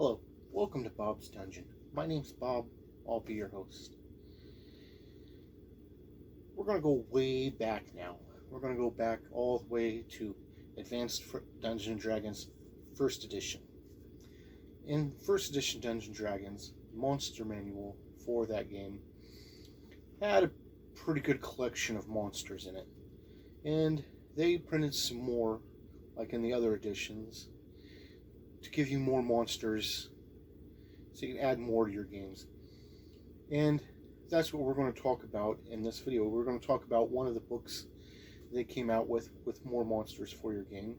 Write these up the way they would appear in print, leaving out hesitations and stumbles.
Hello, welcome to Bob's Dungeon. My name's Bob, I'll be your host. We're going to go way back now. We're going to go back all the way to Advanced Dungeons & Dragons 1st Edition. In 1st Edition Dungeons & Dragons, the monster manual for that game had a pretty good collection of monsters in it. And they printed some more, like in the other editions, to give you more monsters so you can add more to your games. And that's what we're going to talk about in this video. We're going to talk about one of the books they came out with more monsters for your game.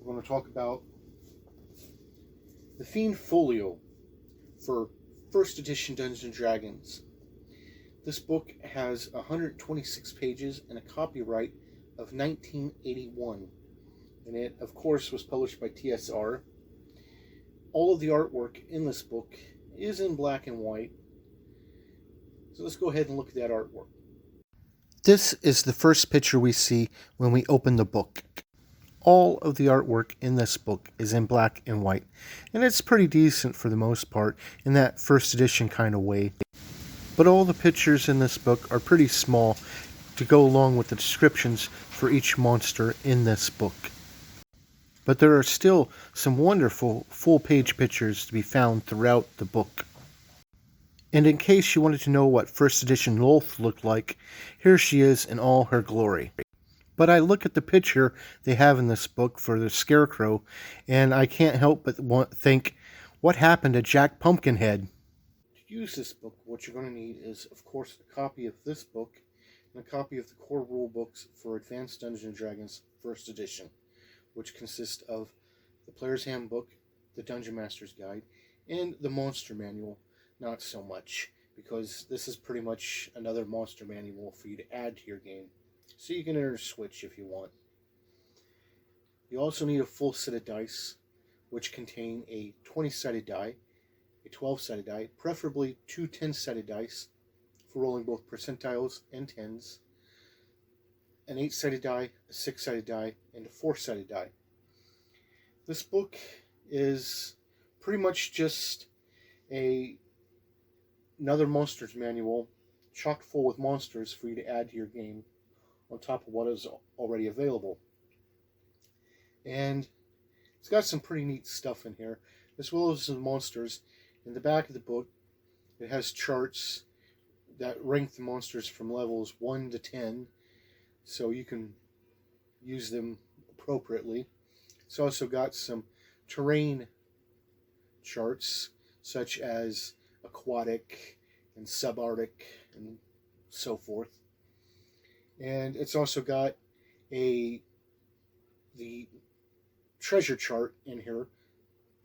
We're going to talk about the Fiend Folio for 1st Edition Dungeons & Dragons. This book has 126 pages and a copyright of 1981. And it, of course, was published by TSR. All of the artwork in this book is in black and white. So let's go ahead and look at that artwork. This is the first picture we see when we open the book. All of the artwork in this book is in black and white. And it's pretty decent for the most part in that 1st edition kind of way. But all the pictures in this book are pretty small to go along with the descriptions for each monster in this book. But there are still some wonderful full-page pictures to be found throughout the book. And in case you wanted to know what 1st edition Lolth looked like, here she is in all her glory. But I look at the picture they have in this book for the Scarecrow, and I can't help but think, what happened to Jack Pumpkinhead? To use this book, what you're going to need is, of course, a copy of this book and a copy of the core rule books for Advanced Dungeons & Dragons 1st edition, which consist of the Player's Handbook, the Dungeon Master's Guide, and the Monster Manual. Not so much, because this is pretty much another monster manual for you to add to your game, so you can interswitch if you want. You also need a full set of dice, which contain a 20-sided die, a 12-sided die, preferably two 10-sided dice for rolling both percentiles and tens, an 8-sided die, a 6-sided die, and a 4-sided die. This book is pretty much just another monsters manual chock full with monsters for you to add to your game on top of what is already available. And it's got some pretty neat stuff in here, as well as some monsters. In the back of the book, it has charts that rank the monsters from levels 1 to 10, so you can use them appropriately. It's also got some terrain charts, such as aquatic and subarctic and so forth. And it's also got the treasure chart in here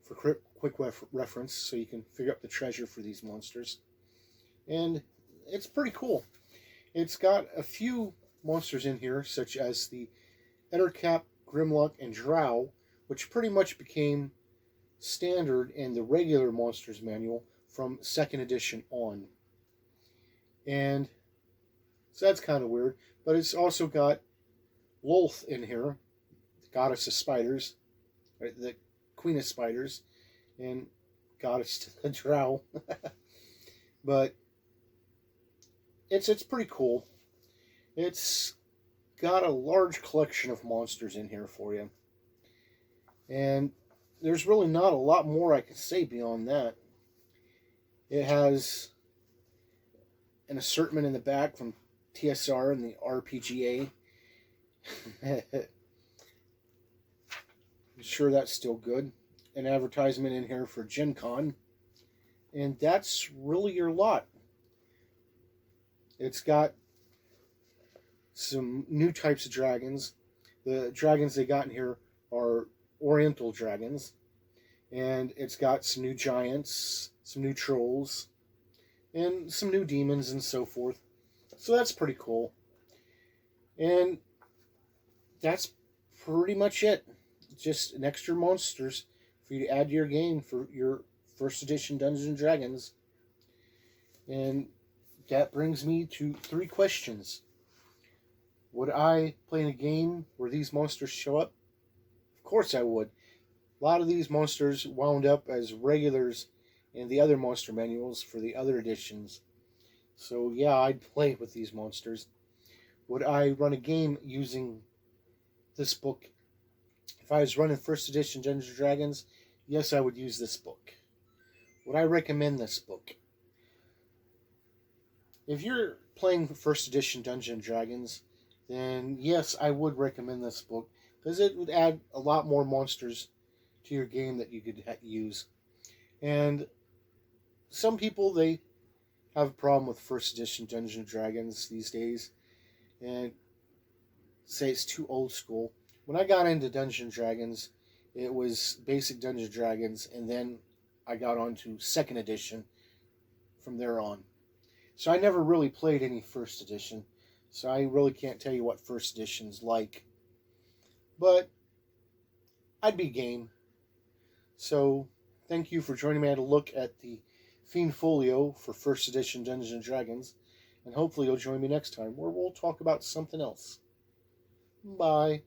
for quick reference, so you can figure out the treasure for these monsters. And it's pretty cool. It's got a few monsters in here, such as the Ettercap, Grimlock, and Drow, which pretty much became standard in the regular Monsters Manual from 2nd edition on. And so that's kind of weird. But it's also got Lolth in here, the goddess of spiders, right, the queen of spiders, and goddess to the Drow. But it's pretty cool. It's got a large collection of monsters in here for you. And there's really not a lot more I can say beyond that. It has an assortment in the back from TSR and the RPGA. I'm sure that's still good. An advertisement in here for Gen Con. And that's really your lot. It's got some new types of dragons. The dragons they got in here are Oriental dragons. And it's got some new giants, some new trolls, and some new demons and so forth. So that's pretty cool. And that's pretty much it. Just an extra monsters for you to add to your game for your 1st edition Dungeons & Dragons. And that brings me to 3 questions. Would I play in a game where these monsters show up? Of course I would. A lot of these monsters wound up as regulars in the other monster manuals for the other editions. So yeah, I'd play with these monsters. Would I run a game using this book? If I was running first edition Dungeons and Dragons, yes, I would use this book. Would I recommend this book? If you're playing first edition Dungeons and Dragons, then yes, I would recommend this book because it would add a lot more monsters to your game that you could use. And some people, they have a problem with first edition Dungeons and Dragons these days and say it's too old school. When I got into Dungeons and Dragons, it was basic Dungeons and Dragons, and then I got on to second edition from there on. So I never really played any first edition, so I really can't tell you what first edition's like. But I'd be game. So thank you for joining me to look at the Fiend Folio for first edition Dungeons and Dragons, and hopefully you'll join me next time where we'll talk about something else. Bye.